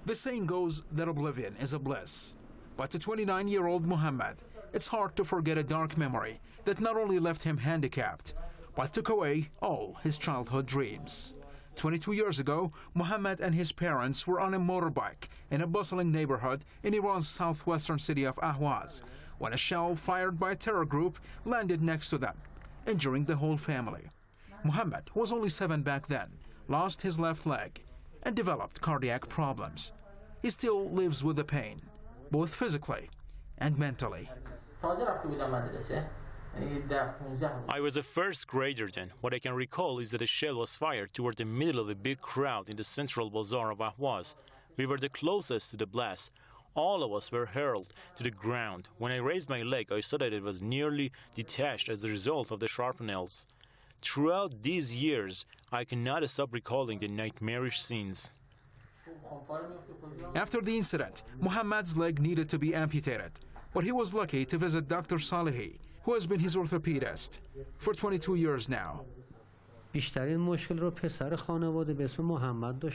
The saying goes that oblivion is a bliss. But to 29-year-old Muhammad, it's hard to forget a dark memory that not only left him handicapped, but took away all his childhood dreams. 22 years ago, Muhammad and his parents were on a motorbike in a bustling neighborhood in Iran's southwestern city of Ahwaz when a shell fired by a terror group landed next to them, injuring the whole family. Muhammad was only 7 back then, lost his left leg, and developed cardiac problems. He still lives with the pain, both physically and mentally. I was a first grader then. What I can recall is that a shell was fired toward the middle of a big crowd in the central bazaar of Ahwaz. We were the closest to the blast. All of us were hurled to the ground. When I raised my leg, I saw that it was nearly detached as a result of the shrapnels. Throughout these years, I cannot stop recalling the nightmarish scenes. After the incident, Muhammad's leg needed to be amputated, but he was lucky to visit Dr. Salehi, who has been his orthopedist for 22 years now.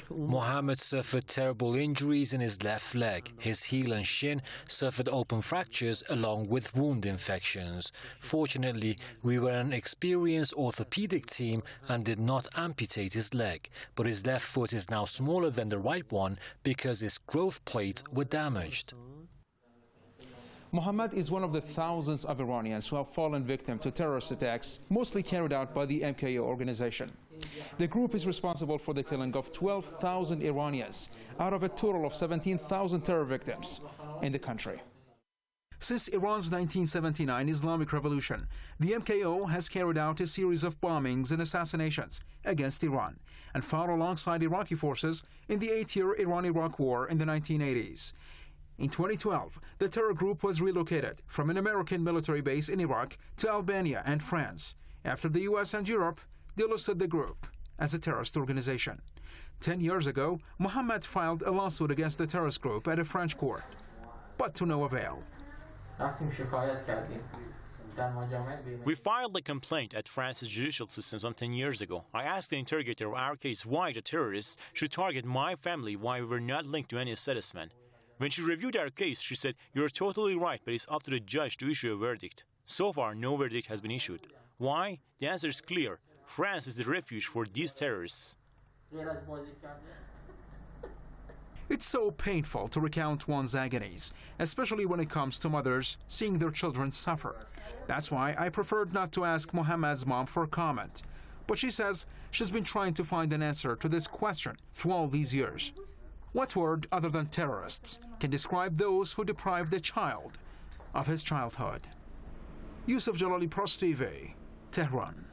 Mohammed suffered terrible injuries in his left leg. His heel and shin suffered open fractures along with wound infections. Fortunately, we were an experienced orthopedic team and did not amputate his leg, but his left foot is now smaller than the right one because his growth plates were damaged. Muhammad is one of the thousands of Iranians who have fallen victim to terrorist attacks, mostly carried out by the MKO organization. The group is responsible for the killing of 12,000 Iranians out of a total of 17,000 terror victims in the country. Since Iran's 1979 Islamic Revolution, the MKO has carried out a series of bombings and assassinations against Iran and fought alongside Iraqi forces in the 8-year Iran-Iraq War in the 1980s. In 2012, the terror group was relocated from an American military base in Iraq to Albania and France. After the US and Europe, they listed the group as a terrorist organization. 10 years ago, Muhammad filed a lawsuit against the terrorist group at a French court, but to no avail. We filed a complaint at France's judicial system some 10 years ago. I asked the interrogator of our case why the terrorists should target my family, why we were not linked to any settlement. When she reviewed our case, she said, "You're totally right, but it's up to the judge to issue a verdict." So far, no verdict has been issued. Why? The answer is clear. France is the refuge for these terrorists. It's so painful to recount one's agonies, especially when it comes to mothers seeing their children suffer. That's why I preferred not to ask Muhammad's mom for comment. But she says she's been trying to find an answer to this question through all these years. What word other than terrorists can describe those who deprive the child of his childhood? Yusuf Jalali, Press TV, Tehran.